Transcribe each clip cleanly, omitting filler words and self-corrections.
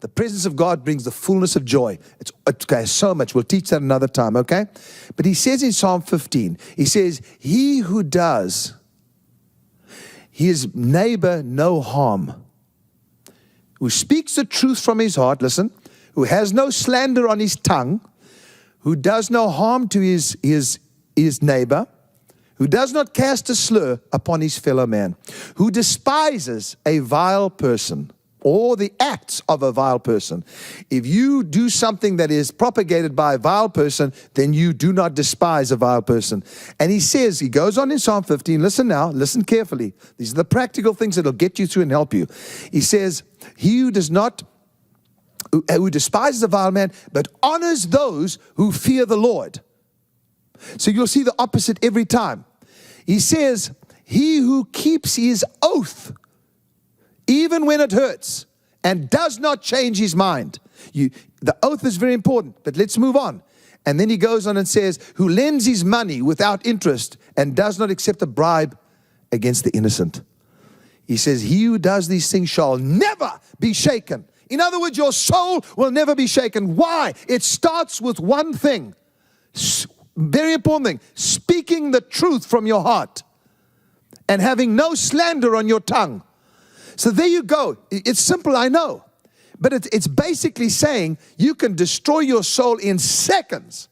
The presence of God brings the fullness of joy. It's okay, so much. We'll teach that another time, okay? But he says in Psalm 15, he says, he who does his neighbor no harm, who speaks the truth from his heart, listen, who has no slander on his tongue, who does no harm to his neighbor, who does not cast a slur upon his fellow man, who despises a vile person, or the acts of a vile person. If you do something that is propagated by a vile person, then you do not despise a vile person. And he says, he goes on in Psalm 15, listen now, listen carefully. These are the practical things that will get you through and help you. He says, he who despises a vile man, but honors those who fear the Lord. So you'll see the opposite every time. He says, he who keeps his oath, even when it hurts, and does not change his mind. The oath is very important, but let's move on. And then he goes on and says, who lends his money without interest and does not accept a bribe against the innocent. He says, he who does these things shall never be shaken. In other words, your soul will never be shaken. Why? It starts with one thing. Very important thing. Speaking the truth from your heart and having no slander on your tongue. So there you go. It's simple, I know. But it's basically saying you can destroy your soul in seconds.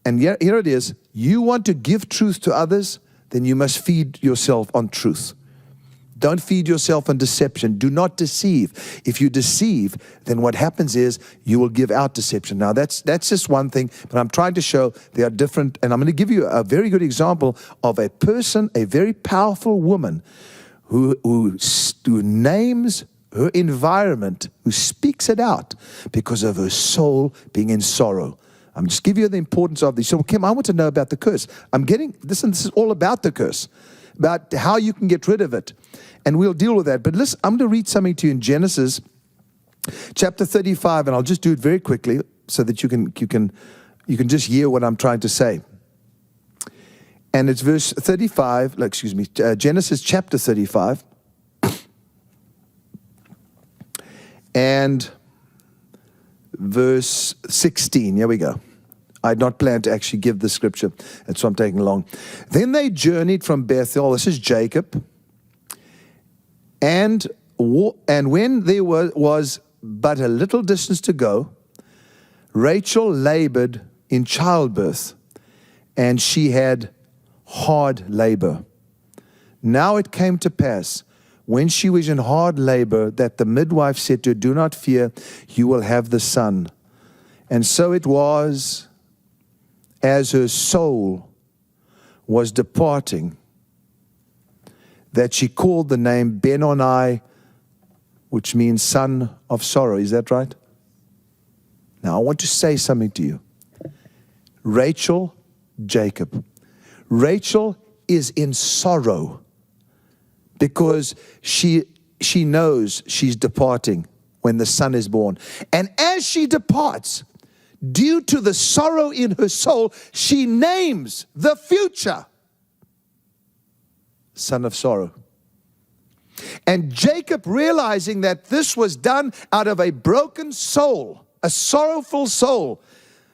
And here it is. You want to give truth to others, then you must feed yourself on truth. Don't feed yourself on deception. Do not deceive. If you deceive, then what happens is you will give out deception. Now, that's just one thing, but I'm trying to show they are different. And I'm going to give you a very good example of a person, a very powerful woman, who names her environment, who speaks it out because of her soul being in sorrow. I'm just giving you the importance of this. So, Kim, I want to know about the curse. This is all about the curse, about how you can get rid of it. And we'll deal with that. But listen, I'm going to read something to you in Genesis chapter 35, and I'll just do it very quickly so that you can just hear what I'm trying to say. And it's verse 35, Genesis chapter 35. And verse 16. Here we go. I had not planned to actually give the scripture. That's why I'm taking long. Then they journeyed from Bethel. This is Jacob. And when there was but a little distance to go, Rachel labored in childbirth, and she had hard labor. Now it came to pass, when she was in hard labor, that the midwife said to her, do not fear, you will have the son. And so it was, as her soul was departing, that she called the name Benoni, which means son of sorrow. Is that right? Now I want to say something to you. Rachel, Jacob. Rachel is in sorrow because she knows she's departing when the son is born. And as she departs, due to the sorrow in her soul, she names the future son of sorrow. And Jacob, realizing that this was done out of a broken soul, a sorrowful soul,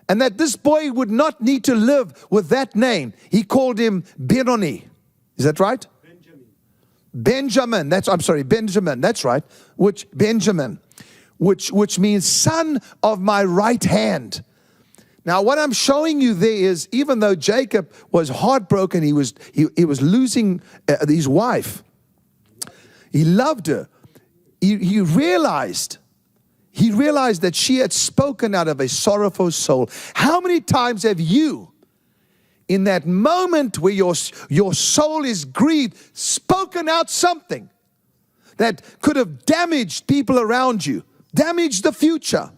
and that this boy would not need to live with that name, he called him Benoni. Is that right? Benjamin. Benjamin. That's right. Benjamin, which means son of my right hand. Now, what I'm showing you there is, even though Jacob was heartbroken, he was losing his wife. He loved her. He realized that she had spoken out of a sorrowful soul. How many times have you, in that moment where your soul is grieved, spoken out something that could have damaged people around you, damaged the future?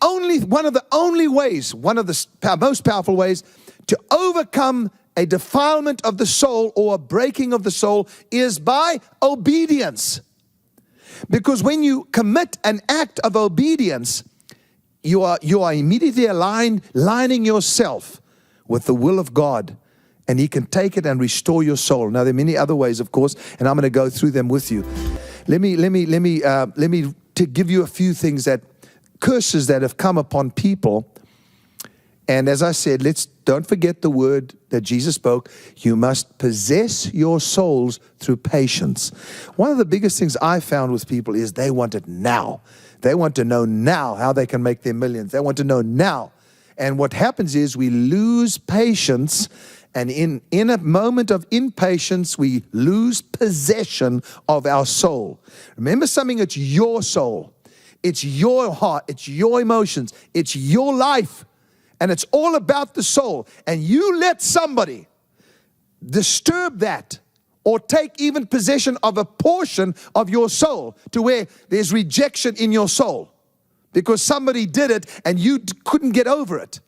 One of the most powerful ways to overcome a defilement of the soul or a breaking of the soul is by obedience. Because when you commit an act of obedience, you are immediately aligning yourself with the will of God, and He can take it and restore your soul. Now, there are many other ways, of course, and I'm going to go through them with you. Let me to give you a few things curses that have come upon people. And as I said, don't forget the word that Jesus spoke. You must possess your souls through patience. One of the biggest things I found with people is they want it now. They want to know now how they can make their millions. They want to know now. And what happens is we lose patience, and in a moment of impatience, we lose possession of our soul. Remember something, it's your soul. It's your heart. It's your emotions. It's your life. And it's all about the soul. And you let somebody disturb that or take even possession of a portion of your soul to where there's rejection in your soul because somebody did it and you couldn't get over it.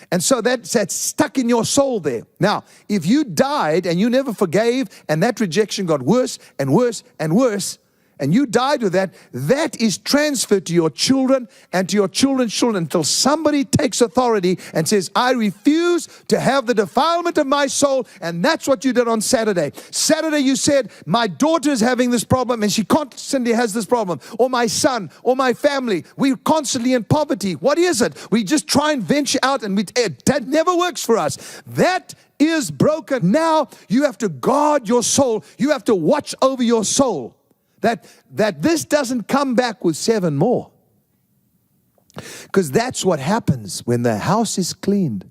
And so that's stuck in your soul there. Now, if you died and you never forgave and that rejection got worse and worse and worse, and you died with that, that is transferred to your children and to your children's children until somebody takes authority and says, I refuse to have the defilement of my soul. And that's what you did on Saturday. Saturday you said, my daughter is having this problem and she constantly has this problem. Or my son, or my family. We're constantly in poverty. What is it? We just try and venture out and that never works for us. That is broken. Now you have to guard your soul. You have to watch over your soul. That this doesn't come back with 7 more. Because that's what happens when the house is cleaned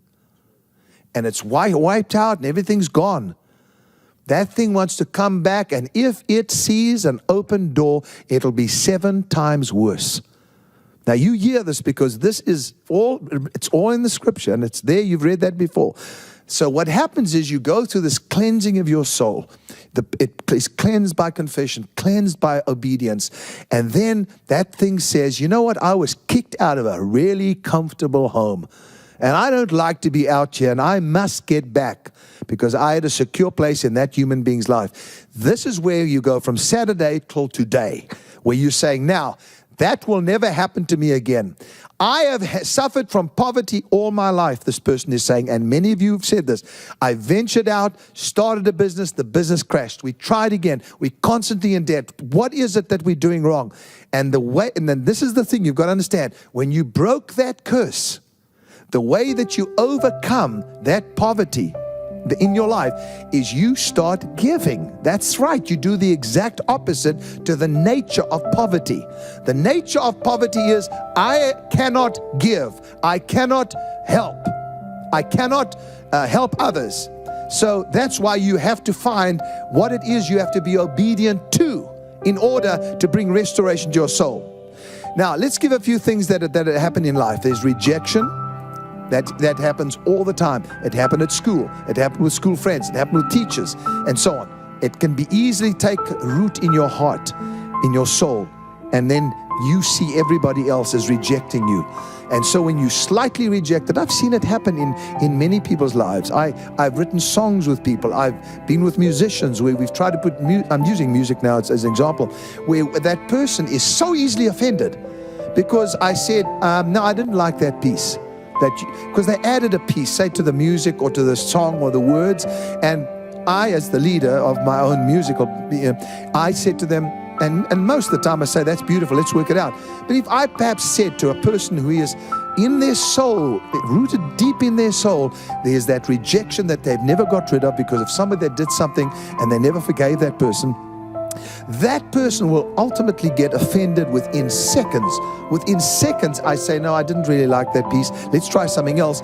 and it's wiped out and everything's gone. That thing wants to come back, and if it sees an open door, it'll be 7 times worse. Now you hear this because it's all in the scripture and it's there. You've read that before. So what happens is you go through this cleansing of your soul. It is cleansed by confession, cleansed by obedience. And then that thing says, you know what? I was kicked out of a really comfortable home. And I don't like to be out here, and I must get back because I had a secure place in that human being's life. This is where you go from Saturday till today, where you're saying, now, that will never happen to me again. I have suffered from poverty all my life, this person is saying, and many of you have said this. I ventured out, started a business, the business crashed. We tried again. We're constantly in debt. What is it that we're doing wrong? And then this is the thing you've got to understand. When you broke that curse, the way that you overcome that poverty in your life is you start giving. That's right. You do the exact opposite to the nature of poverty. The nature of poverty is I cannot give. I cannot help. I cannot help others. So that's why you have to find what it is you have to be obedient to in order to bring restoration to your soul. Now, let's give a few things that happen in life. There's rejection. That happens all the time. It happened at school. It happened with school friends. It happened with teachers, and so on. It can be easily take root in your heart, in your soul, and then you see everybody else as rejecting you. And so when you slightly reject it, I've seen it happen in many people's lives. I've written songs with people. I've been with musicians where we've tried to put, I'm using music now as an example, where that person is so easily offended because I said, no, I didn't like that piece. Because they added a piece, say to the music or to the song or the words, and I, as the leader of my own musical, I said to them, and most of the time I say, that's beautiful, let's work it out. But if I perhaps said to a person who is in their soul, rooted deep in their soul, there's that rejection that they've never got rid of because of somebody that did something and they never forgave that person, that person will ultimately get offended within seconds. Within seconds, I say, no, I didn't really like that piece. Let's try something else.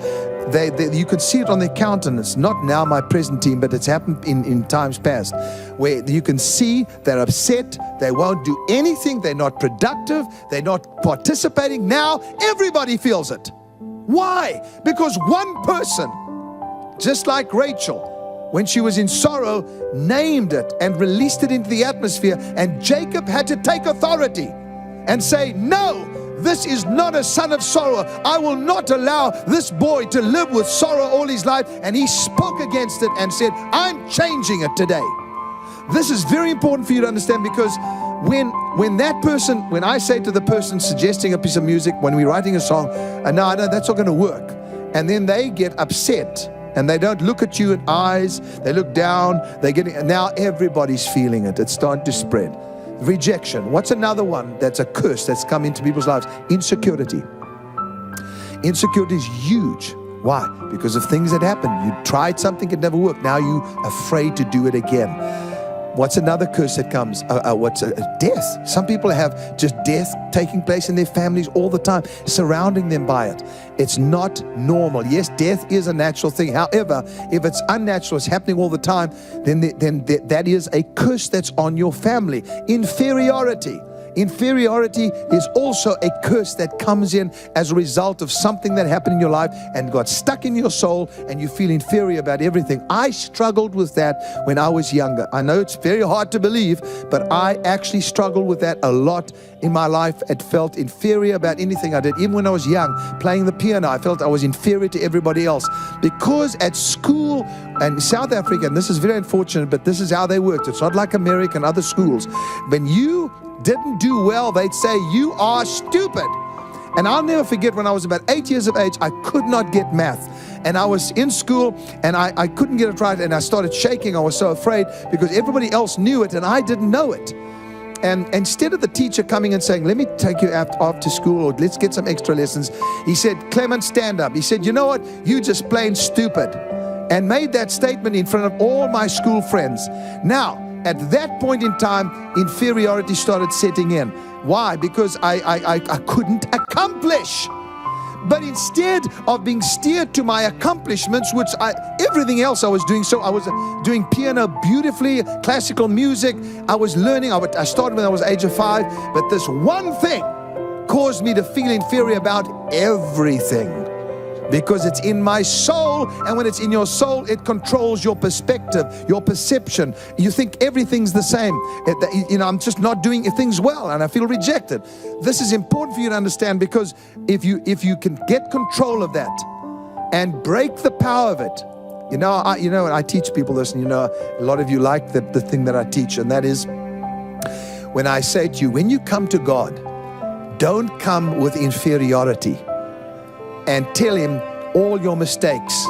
You could see it on their countenance, not now my present team, but it's happened in times past, where you can see they're upset, they won't do anything, they're not productive, they're not participating. Now everybody feels it. Why? Because one person, just like Rachel, when she was in sorrow, named it and released it into the atmosphere, and Jacob had to take authority and say, no, this is not a son of sorrow. I will not allow this boy to live with sorrow all his life. And he spoke against it and said, I'm changing it today. This is very important for you to understand, because when that person, when I say to the person suggesting a piece of music, when we're writing a song, no, that's not going to work. And then they get upset. And they don't look at you in eyes. They look down. Now everybody's feeling it. It's starting to spread. Rejection. What's another one that's a curse that's come into people's lives? Insecurity. Insecurity is huge. Why? Because of things that happen. You tried something, it never worked. Now you're afraid to do it again. What's another curse that comes? Death. Some people have just death taking place in their families all the time, surrounding them by it. It's not normal. Yes, death is a natural thing. However, if it's unnatural, it's happening all the time, then that is a curse that's on your family. Inferiority. Inferiority is also a curse that comes in as a result of something that happened in your life and got stuck in your soul, and you feel inferior about everything. I struggled with that when I was younger. I know it's very hard to believe, but I actually struggled with that a lot in my life. It felt inferior about anything I did. Even when I was young, playing the piano, I felt I was inferior to everybody else. Because at school and South Africa, and this is very unfortunate, but this is how they worked. It's not like America and other schools. When you didn't do well, they'd say, you are stupid. And I'll never forget when I was about 8 years of age, I could not get math. And I was in school and I couldn't get it right, and I started shaking. I was so afraid because everybody else knew it and I didn't know it. And instead of the teacher coming and saying, let me take you after school, or let's get some extra lessons, he said, Clement, stand up. He said, you know what? You just plain stupid. And made that statement in front of all my school friends. Now, at that point in time, inferiority started setting in. Why? Because I couldn't accomplish. But instead of being steered to my accomplishments, which everything else I was doing, so I was doing piano beautifully, classical music, I was learning, I started when I was age of 5, but this one thing caused me to feel inferior about everything. Because it's in my soul, and when it's in your soul, it controls your perspective, your perception. You think everything's the same. I'm just not doing things well, and I feel rejected. This is important for you to understand, because if you can get control of that and break the power of it, I teach people this, and a lot of you like the thing that I teach, and that is when I say to you, when you come to God, don't come with inferiority and tell him all your mistakes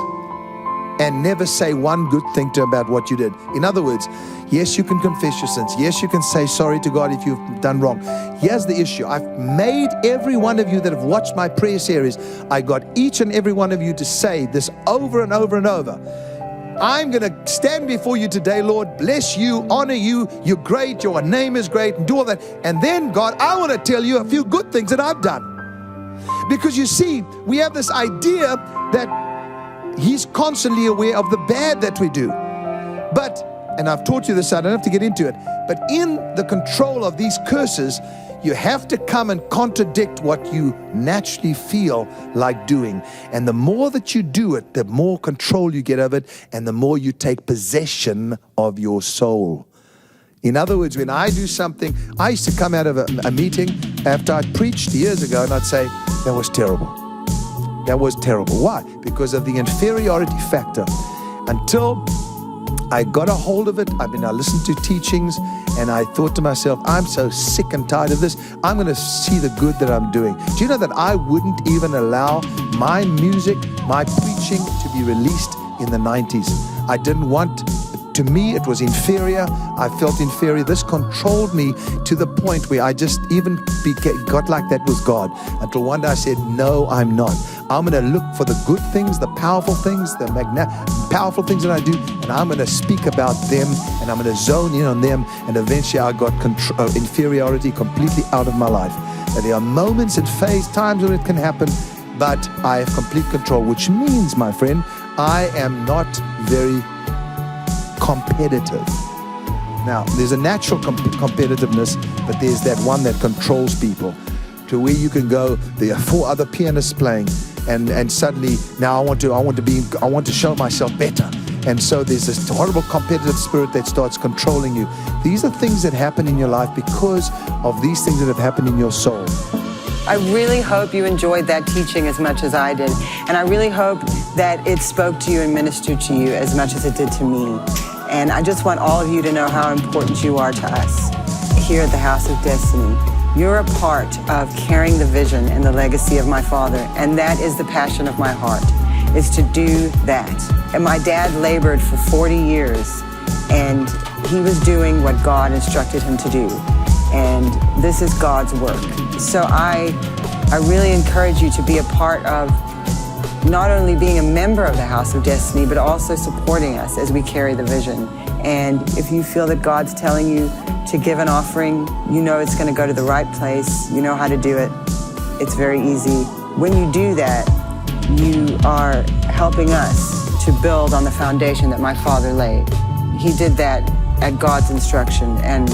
and never say one good thing to him about what you did. In other words, yes, you can confess your sins. Yes, you can say sorry to God if you've done wrong. Here's the issue. I've made every one of you that have watched my prayer series, I got each and every one of you to say this over and over and over. I'm going to stand before you today, Lord, bless you, honor you, you're great, your name is great, and do all that. And then, God, I want to tell you a few good things that I've done. Because you see, we have this idea that he's constantly aware of the bad that we do. But, and I've taught you this, I don't have to get into it, but in the control of these curses, you have to come and contradict what you naturally feel like doing. And the more that you do it, the more control you get of it, and the more you take possession of your soul. In other words, when I do something, I used to come out of a meeting after I'd preached years ago, and I'd say, that was terrible. That was terrible. Why? Because of the inferiority factor. Until I got a hold of it, I listened to teachings, and I thought to myself, I'm so sick and tired of this. I'm going to see the good that I'm doing. Do you know that I wouldn't even allow my music, my preaching to be released in the 90s? I didn't want. To me, it was inferior. I felt inferior. This controlled me to the point where I just even got like that with God. Until one day I said, no, I'm not. I'm going to look for the good things, the powerful things, the powerful things that I do, and I'm going to speak about them, and I'm going to zone in on them. And eventually I got inferiority completely out of my life. And there are moments and times when it can happen, but I have complete control, which means, my friend, I am not very competitive. Now, there's a natural competitiveness, but there's that one that controls people to where you can go, there are 4 other pianists playing, and suddenly now I want to show myself better. And so there's this horrible competitive spirit that starts controlling you. These are things that happen in your life because of these things that have happened in your soul. I really hope you enjoyed that teaching as much as I did. And I really hope that it spoke to you and ministered to you as much as it did to me. And I just want all of you to know how important you are to us here at the House of Destiny. You're a part of carrying the vision and the legacy of my father. And that is the passion of my heart, is to do that. And my dad labored for 40 years, and he was doing what God instructed him to do. and this is God's work. So I really encourage you to be a part of not only being a member of the House of Destiny, but also supporting us as we carry the vision. And if you feel that God's telling you to give an offering, you know it's going to go to the right place, you know how to do it. It's very easy. When you do that, you are helping us to build on the foundation that my father laid. He did that at God's instruction, and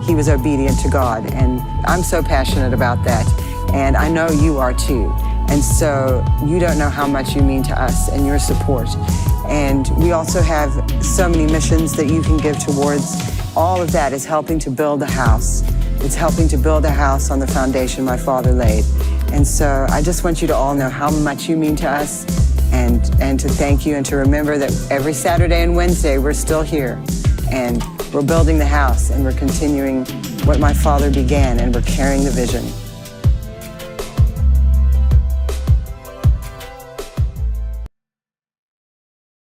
he was obedient to God. And I'm so passionate about that, and I know you are too. And so you don't know how much you mean to us and your support. And we also have so many missions that you can give towards. All of that is helping to build a house. It's helping to build a house on the foundation my father laid. And so I just want you to all know how much you mean to us, and to thank you, and to remember that every Saturday and Wednesday we're still here, and we're building the house, and we're continuing what my father began, and we're carrying the vision.